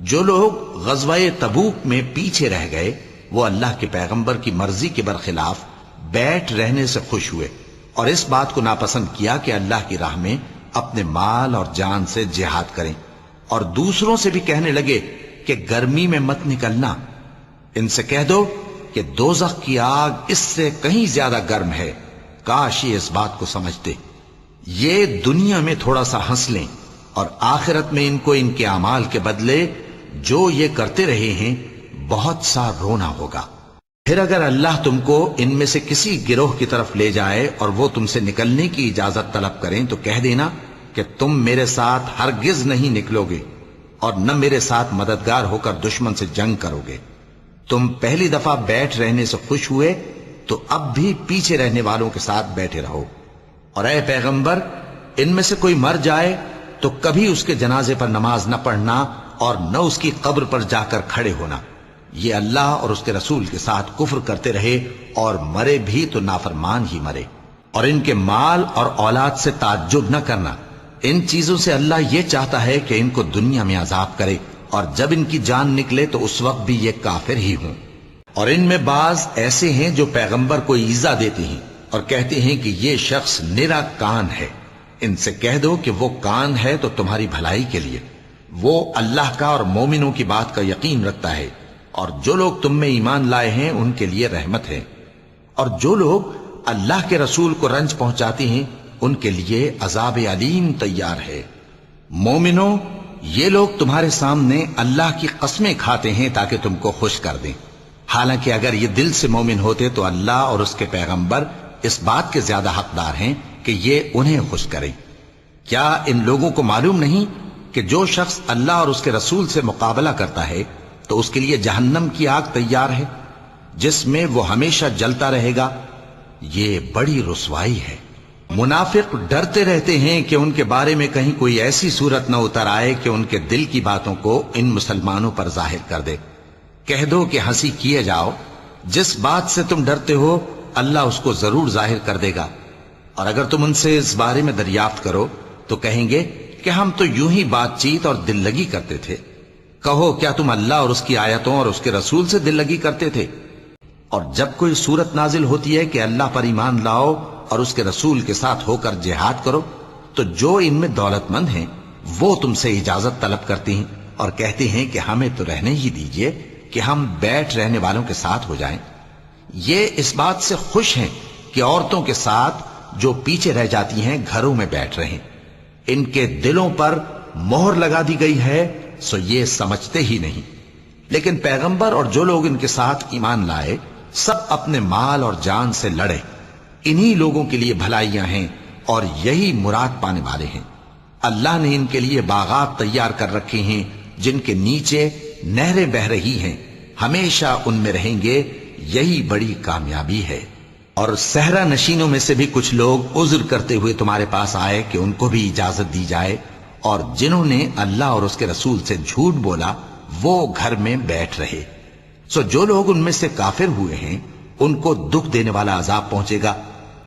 جو لوگ غزوہ تبوک میں پیچھے رہ گئے وہ اللہ کے پیغمبر کی مرضی کے برخلاف بیٹھ رہنے سے خوش ہوئے اور اس بات کو ناپسند کیا کہ اللہ کی راہ میں اپنے مال اور جان سے جہاد کریں، اور دوسروں سے بھی کہنے لگے کہ گرمی میں مت نکلنا، ان سے کہہ دو کہ دوزخ کی آگ اس سے کہیں زیادہ گرم ہے، کاش یہ اس بات کو سمجھتے۔ یہ دنیا میں تھوڑا سا ہنس لیں اور آخرت میں ان کو ان کے اعمال کے بدلے جو یہ کرتے رہے ہیں بہت سا رونا ہوگا۔ پھر اگر اللہ تم کو ان میں سے کسی گروہ کی طرف لے جائے اور وہ تم سے نکلنے کی اجازت طلب کریں تو کہہ دینا کہ تم میرے ساتھ ہرگز نہیں نکلو گے اور نہ میرے ساتھ مددگار ہو کر دشمن سے جنگ کرو گے۔ تم پہلی دفعہ بیٹھ رہنے سے خوش ہوئے تو اب بھی پیچھے رہنے والوں کے ساتھ بیٹھے رہو، اور اے پیغمبر ان میں سے کوئی مر جائے تو کبھی اس کے جنازے پر نماز نہ پڑھنا اور نہ اس کی قبر پر جا کر کھڑے ہونا۔ یہ اللہ اور اس کے رسول کے ساتھ کفر کرتے رہے اور مرے بھی تو نافرمان ہی مرے۔ اور ان کے مال اور اولاد سے تعجب نہ کرنا، ان چیزوں سے اللہ یہ چاہتا ہے کہ ان کو دنیا میں عذاب کرے، اور جب ان کی جان نکلے تو اس وقت بھی یہ کافر ہی ہوں۔ اور ان میں بعض ایسے ہیں جو پیغمبر کو ایذا دیتے ہیں اور کہتے ہیں کہ یہ شخص نرا کان ہے۔ ان سے کہہ دو کہ وہ کان ہے تو تمہاری بھلائی کے لیے، وہ اللہ کا اور مومنوں کی بات کا یقین رکھتا ہے، اور جو لوگ تم میں ایمان لائے ہیں ان کے لیے رحمت ہے، اور جو لوگ اللہ کے رسول کو رنج پہنچاتے ہیں ان کے لیے عذاب علیم تیار ہے۔ مومنوں، یہ لوگ تمہارے سامنے اللہ کی قسمیں کھاتے ہیں تاکہ تم کو خوش کر دیں، حالانکہ اگر یہ دل سے مومن ہوتے تو اللہ اور اس کے پیغمبر اس بات کے زیادہ حقدار ہیں کہ یہ انہیں خوش کریں۔ کیا ان لوگوں کو معلوم نہیں کہ جو شخص اللہ اور اس کے رسول سے مقابلہ کرتا ہے تو اس کے لیے جہنم کی آگ تیار ہے جس میں وہ ہمیشہ جلتا رہے گا؟ یہ بڑی رسوائی ہے۔ منافق ڈرتے رہتے ہیں کہ ان کے بارے میں کہیں کوئی ایسی صورت نہ اتر آئے کہ ان کے دل کی باتوں کو ان مسلمانوں پر ظاہر کر دے۔ کہہ دو کہ ہنسی کیے جاؤ، جس بات سے تم ڈرتے ہو اللہ اس کو ضرور ظاہر کر دے گا، اور اگر تم ان سے اس بارے میں دریافت کرو تو کہیں گے کہ ہم تو یوں ہی بات چیت اور دل لگی کرتے تھے۔ کہو کیا تم اللہ اور اس کی آیتوں اور اس کے رسول سے دل لگی کرتے تھے؟ اور جب کوئی صورت نازل ہوتی ہے کہ اللہ پر ایمان لاؤ اور اس کے رسول کے ساتھ ہو کر جہاد کرو تو جو ان میں دولت مند ہیں وہ تم سے اجازت طلب کرتے ہیں اور کہتے ہیں کہ ہمیں تو رہنے ہی دیجئے کہ ہم بیٹھ رہنے والوں کے ساتھ ہو جائیں۔ یہ اس بات سے خوش ہیں کہ عورتوں کے ساتھ جو پیچھے رہ جاتی ہیں گھروں میں بیٹھ رہیں۔ ان کے دلوں پر مہر لگا دی گئی ہے سو یہ سمجھتے ہی نہیں۔ لیکن پیغمبر اور جو لوگ ان کے ساتھ ایمان لائے سب اپنے مال اور جان سے لڑے، انہی لوگوں کے لیے بھلائیاں ہیں اور یہی مراد پانے والے ہیں۔ اللہ نے ان کے لیے باغات تیار کر رکھے ہیں جن کے نیچے نہریں بہ رہی ہیں، ہمیشہ ان میں رہیں گے، یہی بڑی کامیابی ہے۔ اور صحرا نشینوں میں سے بھی کچھ لوگ عذر کرتے ہوئے تمہارے پاس آئے کہ ان کو بھی اجازت دی جائے، اور جنہوں نے اللہ اور اس کے رسول سے جھوٹ بولا وہ گھر میں بیٹھ رہے۔ سو جو لوگ ان میں سے کافر ہوئے ہیں ان کو دکھ دینے والا عذاب پہنچے گا،